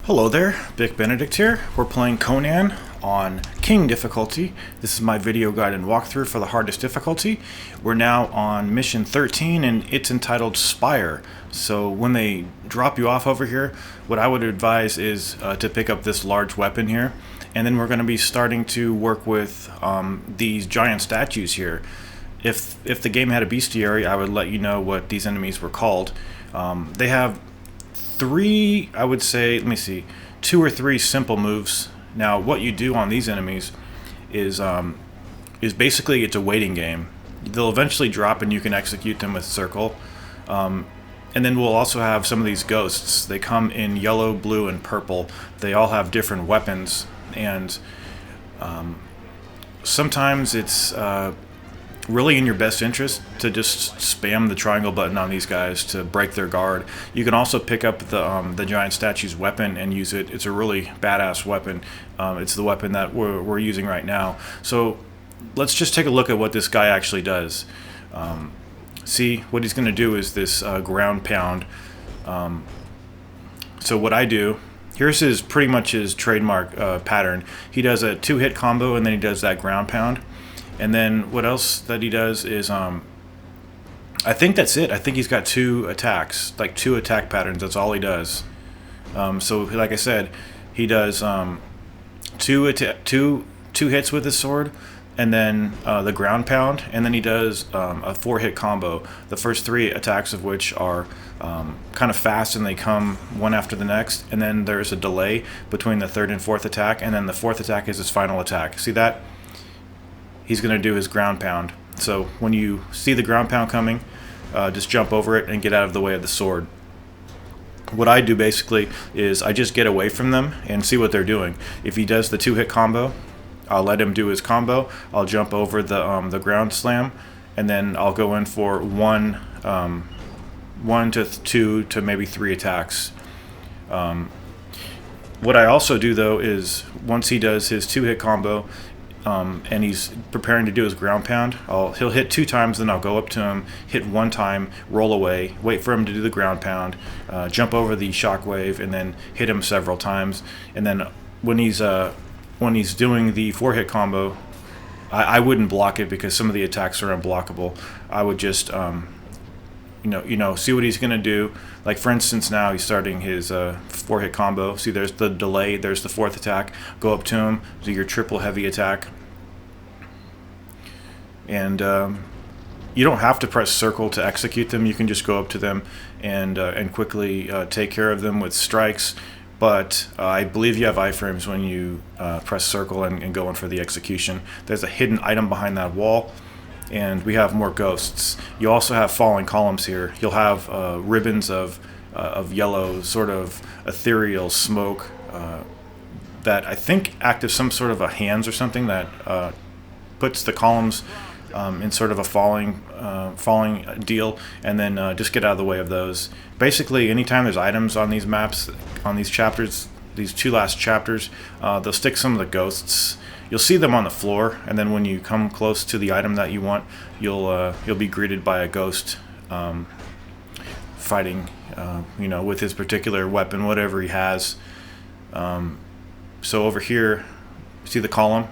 Hello there, Vic Benedict here. We're playing Conan on King difficulty. This is my video guide and walkthrough for the hardest difficulty. We're now on mission 13 and it's entitled Spire. So when they drop you off over here, what I would advise is to pick up this large weapon here. And then we're going to be starting to work with these giant statues here. If the game had a bestiary, I would let you know what these enemies were called. They have three, I would say, let me see, 2 or 3 simple moves. Now, what you do on these enemies is basically it's a waiting game. They'll eventually drop and you can execute them with circle. And then we'll also have some of these ghosts. They come in yellow, blue, and purple. They all have different weapons, and sometimes it's really in your best interest to just spam the triangle button on these guys to break their guard. You can also pick up the giant statue's weapon and use it. It's a really badass weapon. It's the weapon that we're using right now. So let's just take a look at what this guy actually does. See, what he's going to do is this ground pound. So what I do, here's his pretty much his trademark pattern. He does a 2-hit combo and then he does that ground pound. And then what else that he does is, I think that's it. I think he's got 2 attacks, like 2 attack patterns. That's all he does. So like I said, he does 2 hits with his sword, and then the ground pound, and then he does a 4-hit combo. The first 3 attacks of which are kind of fast, and they come one after the next. And then there's a delay between the 3rd and 4th attack, and then the 4th attack is his final attack. See that? He's going to do his ground pound. So when you see the ground pound coming, just jump over it and get out of the way of the sword. What I do basically is I just get away from them and see what they're doing. If he does the 2-hit combo, I'll let him do his combo. I'll jump over the ground slam, and then I'll go in for 1 to 2 to maybe 3 attacks. What I also do though is once he does his 2-hit combo, and he's preparing to do his ground pound, he'll hit 2 times, then I'll go up to him, hit 1 time, roll away, wait for him to do the ground pound, jump over the shockwave, and then hit him several times. And then when he's doing the 4-hit combo, I wouldn't block it because some of the attacks are unblockable. I would just see what he's gonna do. Like for instance, now he's starting his 4-hit combo. See, there's the delay, there's the 4th attack. Go up to him, do your triple heavy attack. And you don't have to press circle to execute them. You can just go up to them and quickly take care of them with strikes. But I believe you have iframes when you press circle and go in for the execution. There's a hidden item behind that wall, and we have more ghosts. You also have falling columns here. You'll have ribbons of yellow, sort of ethereal smoke that I think act as some sort of a hands or something that puts the columns in sort of a falling deal, and then just get out of the way of those. Basically, anytime there's items on these maps, on these chapters, these 2 last chapters, they'll stick some of the ghosts. You'll see them on the floor, and then when you come close to the item that you want, you'll be greeted by a ghost fighting, with his particular weapon, whatever he has. So over here, see the column?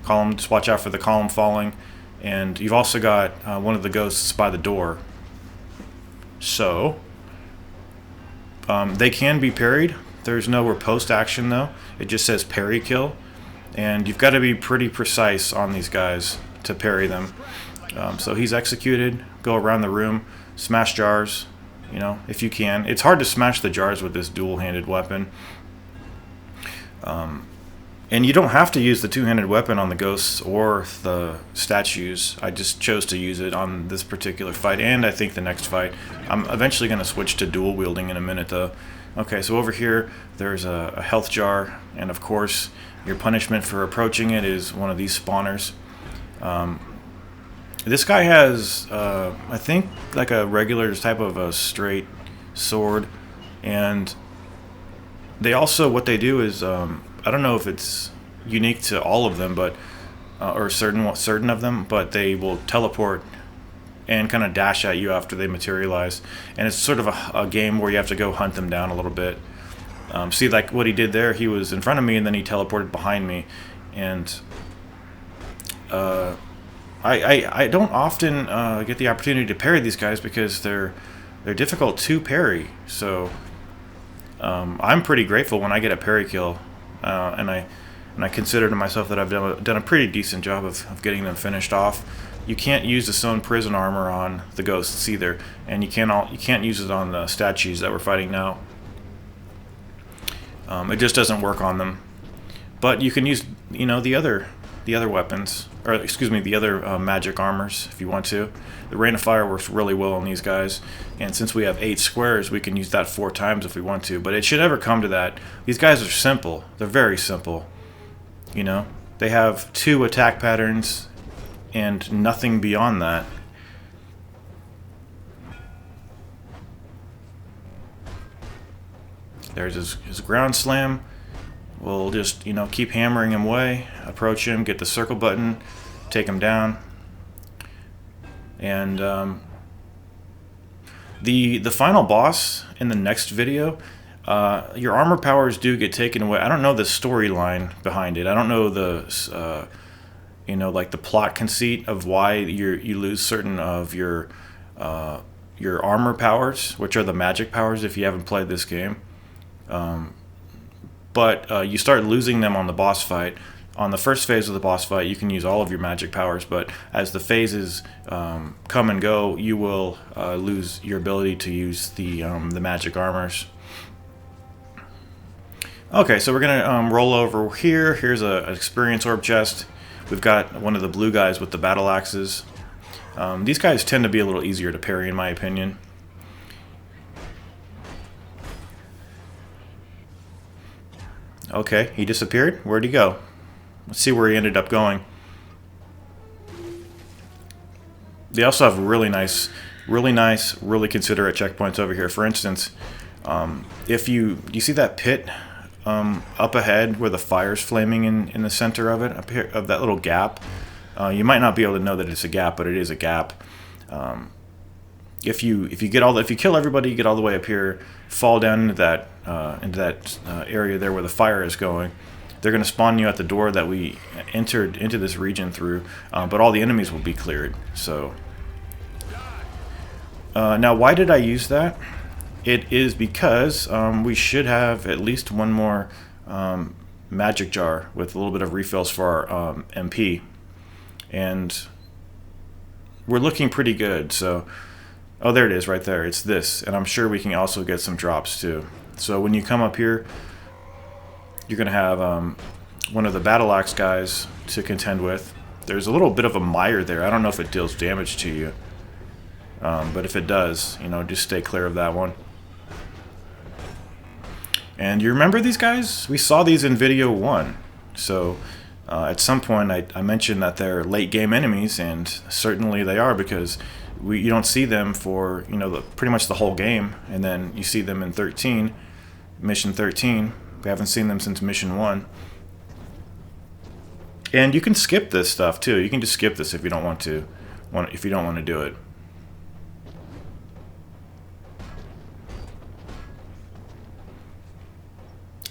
Just watch out for the column falling. And you've also got one of the ghosts by the door. So they can be parried. There's no riposte action though. It just says parry kill. And you've got to be pretty precise on these guys to parry them. So he's executed. Go around the room, smash jars, if you can. It's hard to smash the jars with this dual-handed weapon. And you don't have to use the 2-handed weapon on the ghosts or the statues. I just chose to use it on this particular fight, and I think the next fight. I'm eventually going to switch to dual-wielding in a minute though. Okay, so over here there's a health jar, and of course your punishment for approaching it is one of these spawners. This guy has, I think, like a regular type of a straight sword, and they also, what they do is, I don't know if it's unique to all of them, but or certain of them, but they will teleport and kind of dash at you after they materialize. And it's sort of a game where you have to go hunt them down a little bit. See, like what he did there, he was in front of me and then he teleported behind me. And I don't often get the opportunity to parry these guys because they're difficult to parry. So I'm pretty grateful when I get a parry kill, and I consider to myself that I've done a pretty decent job of getting them finished off. You can't use the stone prison armor on the ghosts either, and you can't use it on the statues that we're fighting now. It just doesn't work on them. But you can use, the other weapons, or excuse me, the other magic armors if you want to. The Rain of Fire works really well on these guys, and since we have 8 squares, we can use that 4 times if we want to. But it should never come to that. These guys are simple. They're very simple. They have 2 attack patterns and nothing beyond that. There's his ground slam. We'll just, keep hammering him away, approach him, get the circle button, take him down. And the final boss in the next video, your armor powers do get taken away. I don't know the storyline behind it. I don't know the, like the plot conceit of why you lose certain of your armor powers, which are the magic powers if you haven't played this game. But you start losing them on the boss fight. On the first phase of the boss fight, you can use all of your magic powers, but as the phases come and go, you will lose your ability to use the magic armors. Okay, so we're going to roll over here. Here's an experience orb chest. We've got one of the blue guys with the battle axes. These guys tend to be a little easier to parry, in my opinion. Okay, he disappeared. Where'd he go? Let's see where he ended up going. They also have really nice, really considerate checkpoints over here. For instance, if you see that pit up ahead where the fire's flaming in the center of it, up here, of that little gap, you might not be able to know that it's a gap, but it is a gap. If you kill everybody, you get all the way up here, fall down into that area there where the fire is going. They're going to spawn you at the door that we entered into this region through, but all the enemies will be cleared. So now, why did I use that? It is because we should have at least one more magic jar with a little bit of refills for our MP, and we're looking pretty good. So. Oh, there it is right there. It's this. And I'm sure we can also get some drops too. So when you come up here, you're going to have one of the battle axe guys to contend with. There's a little bit of a mire there. I don't know if it deals damage to you. But if it does, just stay clear of that one. And you remember these guys? We saw these in video 1. So at some point I mentioned that they're late game enemies, and certainly they are, because you don't see them for pretty much the whole game, and then you see them in mission 13. We haven't seen them since mission 1. And you can skip this stuff too. You can just skip this if you don't want to. If you don't want to do it.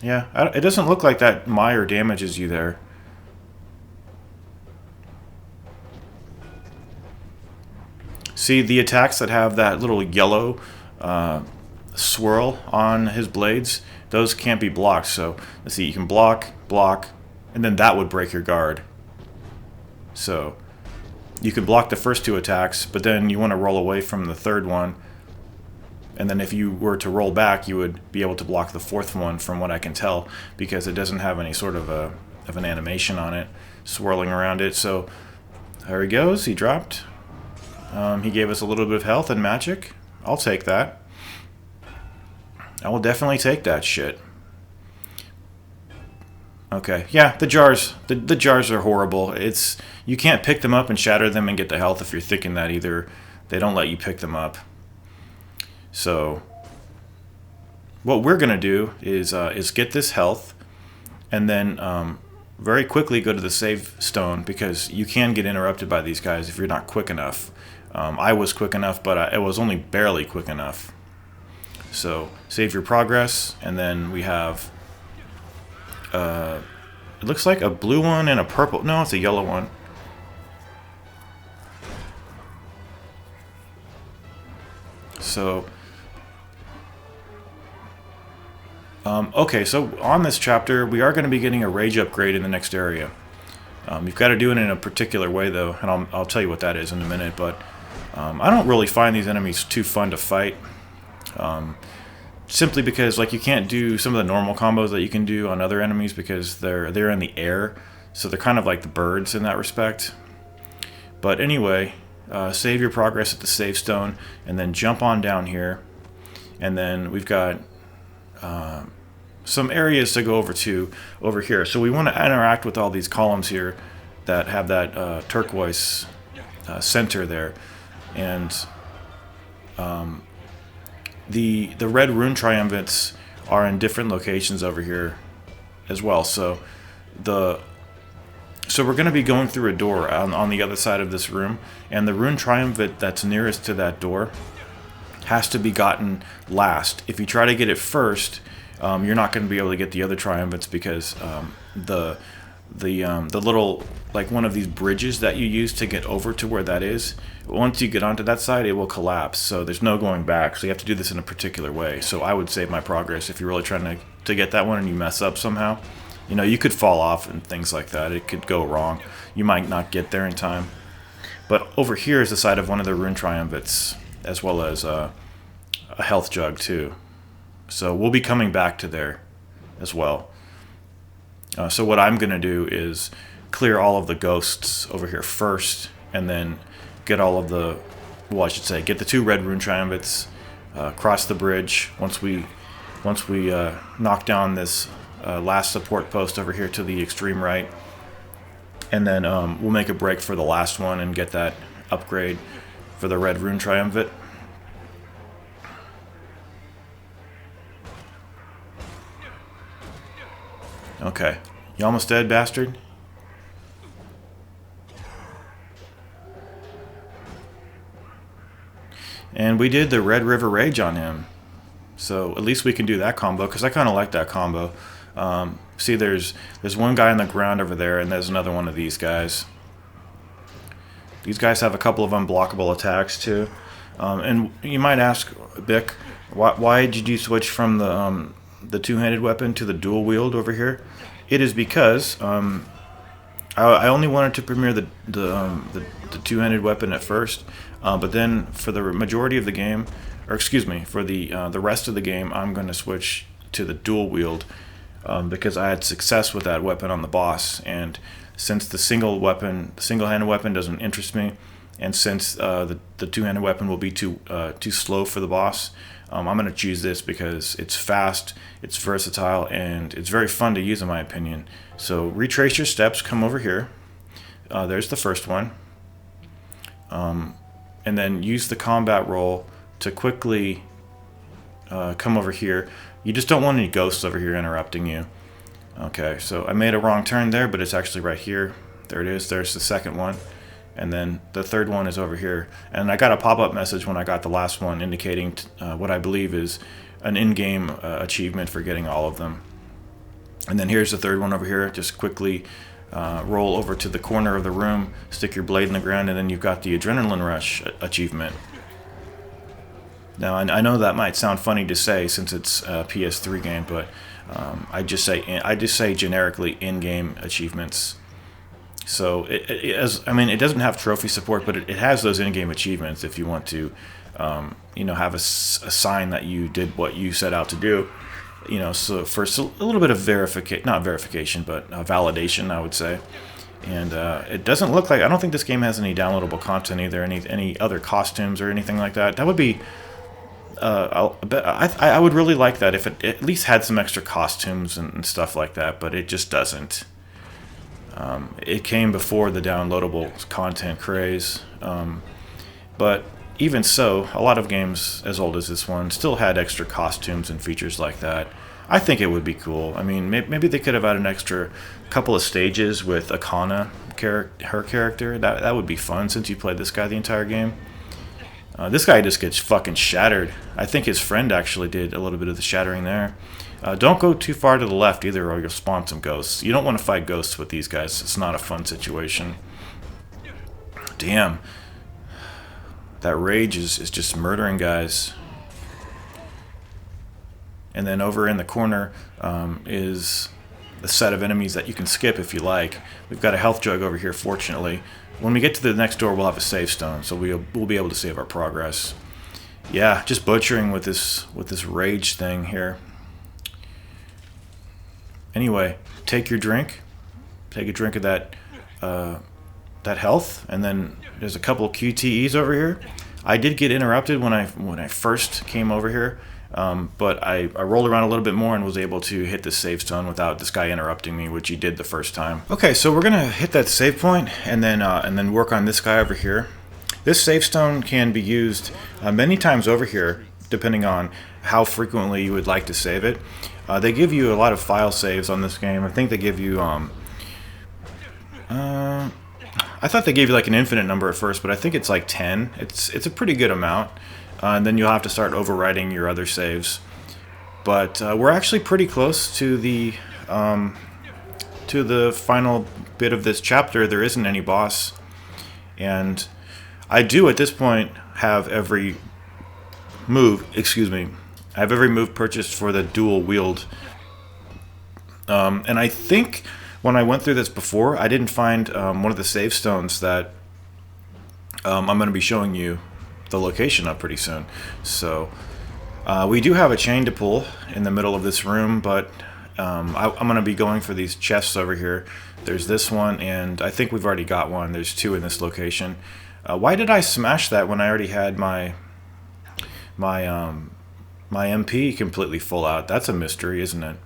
Yeah, it doesn't look like that mire damages you there. See, the attacks that have that little yellow swirl on his blades, those can't be blocked. So, let's see, you can block, and then that would break your guard. So, you could block the first 2 attacks, but then you want to roll away from the 3rd one. And then if you were to roll back, you would be able to block the 4th one, from what I can tell, because it doesn't have any sort of an animation on it, swirling around it. So, there he goes, he dropped. He gave us a little bit of health and magic. I'll take that. I will definitely take that shit. Okay, yeah, the jars are horrible. You can't pick them up and shatter them and get the health if you're thinking that either. They don't let you pick them up. So what we're gonna do is get this health, and then very quickly go to the save stone, because you can get interrupted by these guys if you're not quick enough. I was quick enough, but it was only barely quick enough. So save your progress, and then we have it looks like a blue one and a purple. No, it's a yellow one. So okay, so on this chapter we are going to be getting a rage upgrade in the next area. You've got to do it in a particular way though, and I'll tell you what that is in a minute, but I don't really find these enemies too fun to fight. Simply because like you can't do some of the normal combos that you can do on other enemies because they're in the air, so they're kind of like the birds in that respect. But anyway, save your progress at the save stone, and then jump on down here, and then we've got some areas to go over here. So we want to interact with all these columns here that have that turquoise center there, and the red rune triumvirates are in different locations over here as well. So we're going to be going through a door on the other side of this room, and the rune triumvirate that's nearest to that door has to be gotten last. If you try to get it first, you're not going to be able to get the other triumvirates because the little, like one of these bridges that you use to get over to where that is, once you get onto that side, it will collapse. So there's no going back. So you have to do this in a particular way. So I would save my progress if you're really trying to get that one and you mess up somehow. You know, you could fall off and things like that. It could go wrong. You might not get there in time. But over here is the side of one of the rune triumvirates, as well as a health jug too. So we'll be coming back to there as well. So what I'm going to do is clear all of the ghosts over here first, and then get all of the, well, I should say, get the 2 red rune triumvirates, cross the bridge. Once we knock down this last support post over here to the extreme right, and then we'll make a break for the last one and get that upgrade for the red rune triumvirate. Okay. You almost dead, bastard? And we did the Red River Rage on him. So at least we can do that combo, because I kind of like that combo. See, there's one guy on the ground over there, and there's another one of these guys. These guys have a couple of unblockable attacks, too. And you might ask, Bick, why did you switch from the two-handed weapon to the dual wield over here? It is because I only wanted to premiere the two-handed weapon at first, but then for the majority of the game, or excuse me, for the rest of the game, I'm going to switch to the dual wield because I had success with that weapon on the boss, and since the single-handed weapon doesn't interest me, and since the two-handed weapon will be too slow for the boss, I'm going to choose this because it's fast, it's versatile, and it's very fun to use in my opinion. So retrace your steps, come over here. There's the first one. And then use the combat roll to quickly come over here. You just don't want any ghosts over here interrupting you. Okay, so I made a wrong turn there, but it's actually right here. There it is. There's the second one. And then the third one is over here. And I got a pop-up message when I got the last one indicating what I believe is an in-game achievement for getting all of them. And then here's the third one over here. Just quickly roll over to the corner of the room, stick your blade in the ground, and then you've got the Adrenaline Rush achievement. Now, I know that might sound funny to say since it's a PS3 game, but I just say generically in-game achievements. So it doesn't have trophy support, but it has those in-game achievements if you want to, have a sign that you did what you set out to do. So for a little bit of validation, I would say. And it doesn't look like, I don't think this game has any downloadable content either, any other costumes or anything like that. That would be, I would really like that if it at least had some extra costumes and stuff like that, but it just doesn't. It came before the downloadable content craze, but even so, a lot of games as old as this one still had extra costumes and features like that. I think it would be cool. I mean, maybe they could have had an extra couple of stages with Akana, her character. That would be fun since you played this guy the entire game. This guy just gets fucking shattered. I think his friend actually did a little bit of the shattering there. Don't go too far to the left either, or you'll spawn some ghosts. You don't want to fight ghosts with these guys. It's not a fun situation. Damn. That rage is just murdering guys. And then over in the corner is the set of enemies that you can skip if you like. We've got a health jug over here, fortunately. When we get to the next door, we'll have a save stone, so we'll be able to save our progress. Yeah, just butchering with this rage thing here. Anyway, take your drink. Take a drink of that health, and then there's a couple of QTEs over here. I did get interrupted when I first came over here, but I rolled around a little bit more and was able to hit the save stone without this guy interrupting me, which he did the first time. Okay, so we're gonna hit that save point and then work on this guy over here. This save stone can be used many times over here, depending on how frequently you would like to save it. They give you a lot of file saves on this game. I think they give you I thought they gave you like an infinite number at first, but I think it's like 10. It's a pretty good amount. And then you'll have to start overwriting your other saves. But we're actually pretty close to the final bit of this chapter. There isn't any boss. And I do at this point have every move, I have every move purchased for the dual wield. And I think when I went through this before, I didn't find one of the save stones that I'm going to be showing you the location of pretty soon. So we do have a chain to pull in the middle of this room, but I'm going to be going for these chests over here. There's this one, and I think we've already got one. There's two in this location. Why did I smash that when I already had my MP completely full out? That's a mystery, isn't it?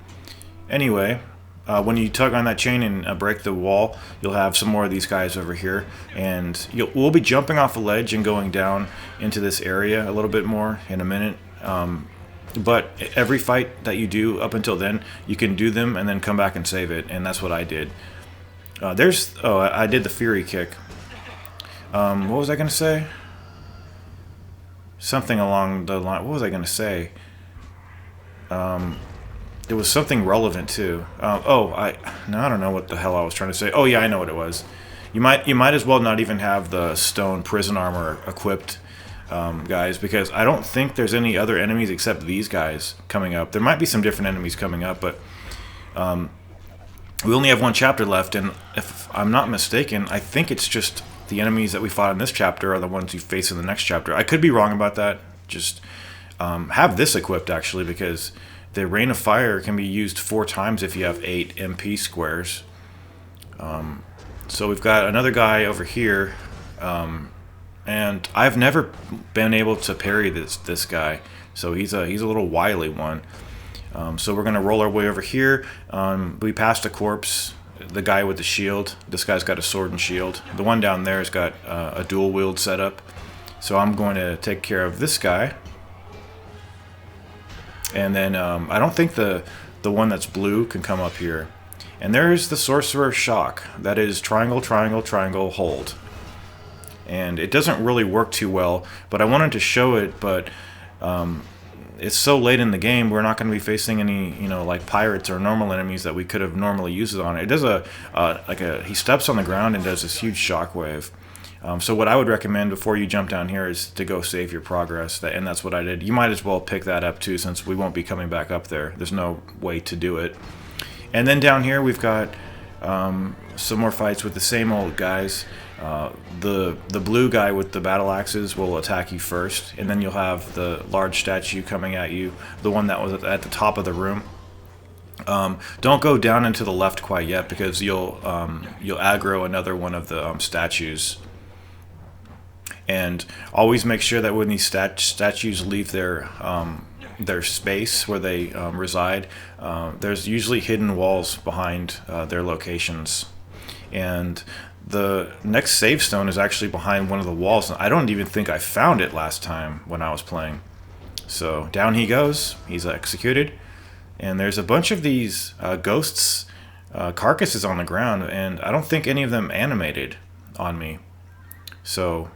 Anyway, when you tug on that chain and break the wall, you'll have some more of these guys over here, and we'll be jumping off a ledge and going down into this area a little bit more in a minute. But every fight that you do up until then, you can do them and then come back and save it, and that's what I did. I did the Fury kick. What was I going to say? Something along the line. What was I going to say? It was something relevant too. I don't know what the hell I was trying to say. Oh yeah, I know what it was. You might as well not even have the stone prison armor equipped, guys, because I don't think there's any other enemies except these guys coming up. There might be some different enemies coming up, but we only have one chapter left, and if I'm not mistaken, I think it's just the enemies that we fought in this chapter are the ones you face in the next chapter. I could be wrong about that. Just have this equipped, actually, because the Rain of Fire can be used 4 times if you have 8 MP squares. So we've got another guy over here, and I've never been able to parry this guy. So he's a little wily one. So we're gonna roll our way over here. We passed a corpse. The guy with the shield. This guy's got a sword and shield. The one down there has got a dual wield setup. So I'm going to take care of this guy. And then I don't think the one that's blue can come up here. And there's the Sorcerer's Shock. That is triangle, triangle, triangle, hold. And it doesn't really work too well, but I wanted to show it, but it's so late in the game, we're not going to be facing any, like pirates or normal enemies that we could have normally used it on. It does he steps on the ground and does this huge shockwave. So what I would recommend before you jump down here is to go save your progress, and that's what I did. You might as well pick that up too, since we won't be coming back up there. There's no way to do it. And then down here we've got some more fights with the same old guys. The blue guy with the battle axes will attack you first, and then you'll have the large statue coming at you, the one that was at the top of the room. Don't go down into the left quite yet, because you'll aggro another one of the statues. And always make sure that when these statues leave their space where they reside, there's usually hidden walls behind their locations. And the next save stone is actually behind one of the walls. I don't even think I found it last time when I was playing. So down he goes. He's executed. And there's a bunch of these ghosts, carcasses on the ground, and I don't think any of them animated on me. So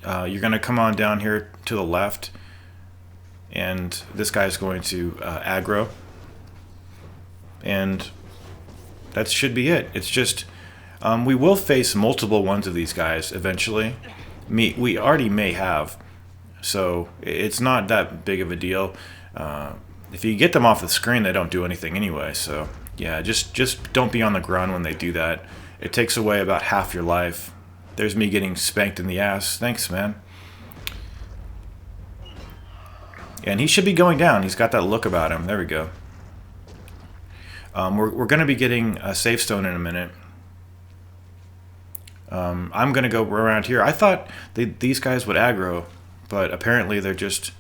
you're going to come on down here to the left, and this guy's going to aggro, and that should be it. It's just we will face multiple ones of these guys eventually. We already may have, so it's not that big of a deal. If you get them off the screen, they don't do anything anyway. So yeah, just don't be on the ground when they do that. It takes away about half your life. There's me getting spanked in the ass. Thanks, man. And he should be going down. He's got that look about him. There we go. We're going to be getting a save stone in a minute. I'm going to go around here. I thought these guys would aggro, but apparently they're just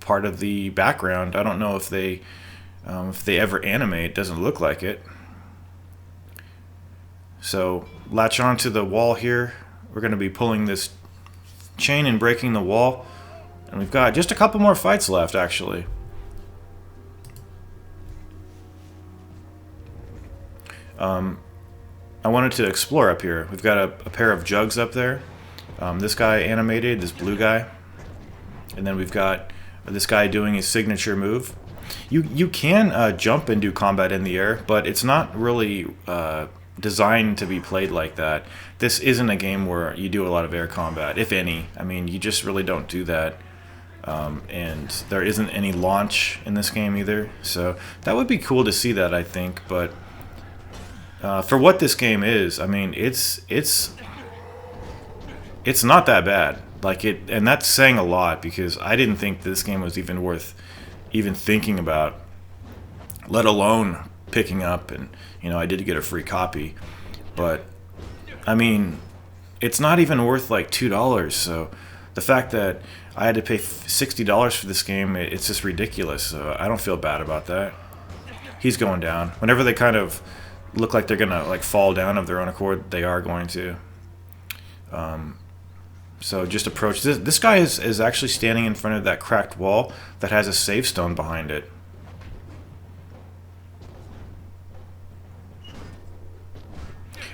part of the background. I don't know if they ever animate. It doesn't look like it. So latch onto the wall here. We're going to be pulling this chain and breaking the wall. And we've got just a couple more fights left, actually. I wanted to explore up here. We've got a pair of jugs up there. This guy animated, this blue guy. And then we've got this guy doing his signature move. You can jump and do combat in the air, but it's not really designed to be played like that. This isn't a game where you do a lot of air combat, if any. I mean, you just really don't do that. And there isn't any launch in this game either. So that would be cool to see that, I think. But for what this game is, I mean, it's not that bad. And that's saying a lot, because I didn't think this game was even worth even thinking about, let alone picking up. And I did get a free copy, but I mean, it's not even worth like $2. So the fact that I had to pay $60 for this game, it's just ridiculous. So I don't feel bad about that. He's going down. Whenever they kind of look like they're gonna like fall down of their own accord, they are going to. So just approach. This guy is actually standing in front of that cracked wall that has a save stone behind it.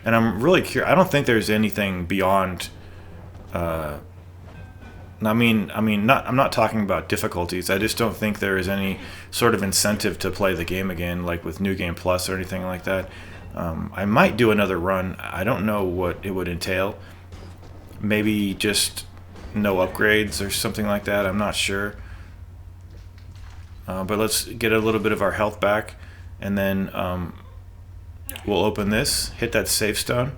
And I'm really curious. I don't think there's anything beyond. I'm not talking about difficulties. I just don't think there is any sort of incentive to play the game again, like with New Game Plus or anything like that. I might do another run. I don't know what it would entail. Maybe just no upgrades or something like that. I'm not sure. But let's get a little bit of our health back, and then we'll open this, hit that save stone.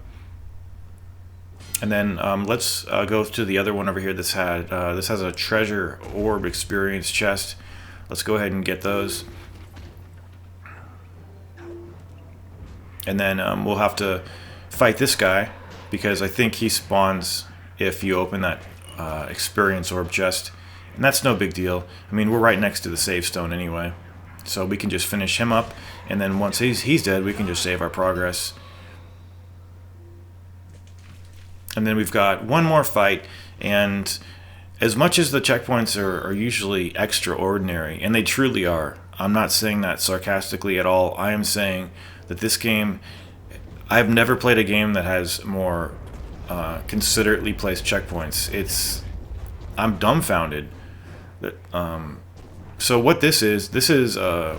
And then let's go to the other one over here. This has a treasure orb experience chest. Let's go ahead and get those. And then we'll have to fight this guy, because I think he spawns if you open that experience orb chest. And that's no big deal. I mean, we're right next to the save stone anyway. So we can just finish him up. And then once he's dead, we can just save our progress. And then we've got one more fight, and as much as the checkpoints are usually extraordinary, and they truly are, I'm not saying that sarcastically at all. I am saying that this game, I've never played a game that has more considerately placed checkpoints. I'm dumbfounded. So what this is a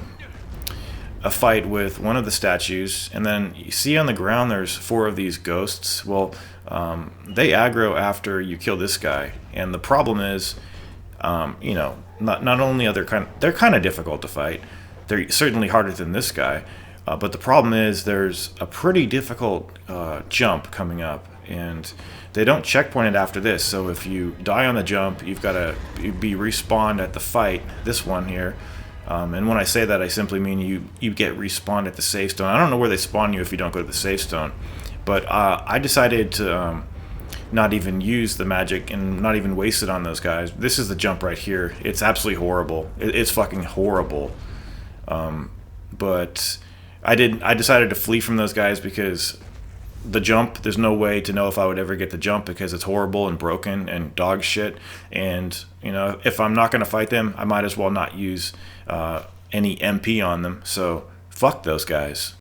fight with one of the statues, and then you see on the ground there's 4 of these ghosts. Well, they aggro after you kill this guy, and the problem is, not only are they're kind of difficult to fight, they're certainly harder than this guy, but the problem is there's a pretty difficult jump coming up, and they don't checkpoint it after this. So if you die on the jump, you've got to be respawned at the fight, this one here. And when I say that, I simply mean you get respawned at the save stone. I don't know where they spawn you if you don't go to the save stone. But I decided to not even use the magic and not even waste it on those guys. This is the jump right here. It's absolutely horrible. It's fucking horrible. But I decided to flee from those guys because the jump, there's no way to know if I would ever get the jump, because it's horrible and broken and dog shit. And if I'm not going to fight them, I might as well not use any MP on them. So fuck those guys.